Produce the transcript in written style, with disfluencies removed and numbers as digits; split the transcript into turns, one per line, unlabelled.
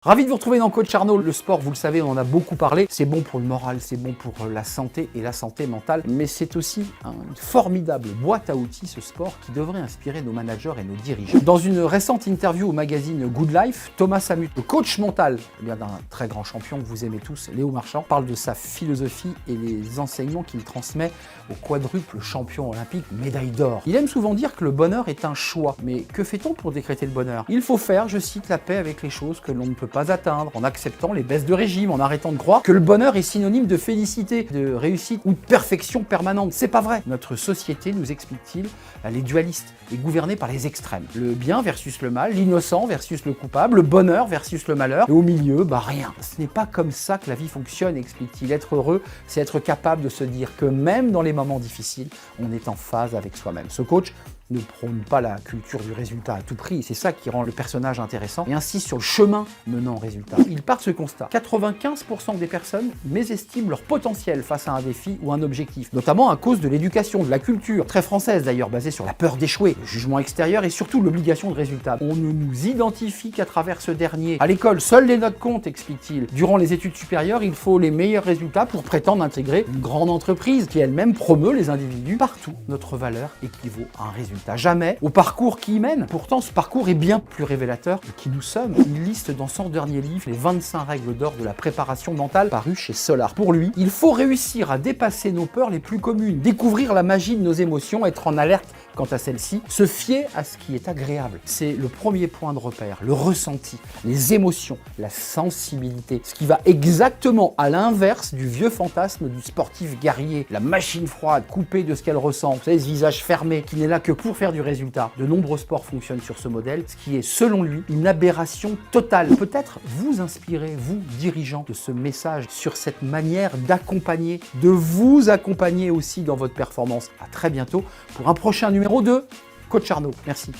Ravi de vous retrouver dans Coach Arnaud. Le sport, vous le savez, on en a beaucoup parlé. C'est bon pour le moral, c'est bon pour la santé et la santé mentale. Mais c'est aussi une formidable boîte à outils, ce sport, qui devrait inspirer nos managers et nos dirigeants. Dans une récente interview au magazine Good Life, Thomas Samut, le coach mental d'un très grand champion que vous aimez tous, Léo Marchand, parle de sa philosophie et les enseignements qu'il transmet au quadruple champion olympique, médaille d'or. Il aime souvent dire que le bonheur est un choix. Mais que fait-on pour décréter le bonheur? Il faut faire, je cite, la paix avec les choses que l'on ne peut pas atteindre, en acceptant les baisses de régime, en arrêtant de croire que le bonheur est synonyme de félicité, de réussite ou de perfection permanente. C'est pas vrai. Notre société, nous explique-t-il, elle est dualiste et gouvernée par les extrêmes. Le bien versus le mal, l'innocent versus le coupable, le bonheur versus le malheur, et au milieu, rien. Ce n'est pas comme ça que la vie fonctionne, explique-t-il. Être heureux, c'est être capable de se dire que même dans les moments difficiles, on est en phase avec soi-même. Ce coach ne prône pas la culture du résultat à tout prix, c'est ça qui rend le personnage intéressant, et insiste sur le chemin menant au résultat. Il part de ce constat. 95% des personnes mésestiment leur potentiel face à un défi ou un objectif, notamment à cause de l'éducation, de la culture, très française d'ailleurs, basée sur la peur d'échouer, le jugement extérieur et surtout l'obligation de résultat. On ne nous identifie qu'à travers ce dernier. À l'école, seules les notes comptent, explique-t-il. Durant les études supérieures, il faut les meilleurs résultats pour prétendre intégrer une grande entreprise qui elle-même promeut les individus. Partout, notre valeur équivaut à un résultat. Jamais au parcours qui y mène. Pourtant, ce parcours est bien plus révélateur de qui nous sommes. Il liste dans son dernier livre les 25 règles d'or de la préparation mentale paru chez Solar. Pour lui, il faut réussir à dépasser nos peurs les plus communes, découvrir la magie de nos émotions, être en alerte quant à celle-ci, se fier à ce qui est agréable. C'est le premier point de repère, le ressenti, les émotions, la sensibilité, ce qui va exactement à l'inverse du vieux fantasme du sportif guerrier, la machine froide, coupée de ce qu'elle ressent, vous savez, ce visage fermé, qui n'est là que pour faire du résultat. De nombreux sports fonctionnent sur ce modèle, ce qui est, selon lui, une aberration totale. Peut-être vous inspirez, vous, dirigeants, de ce message sur cette manière d'accompagner, de vous accompagner aussi dans votre performance. À très bientôt pour un prochain numéro de Coach Arnaud. Merci.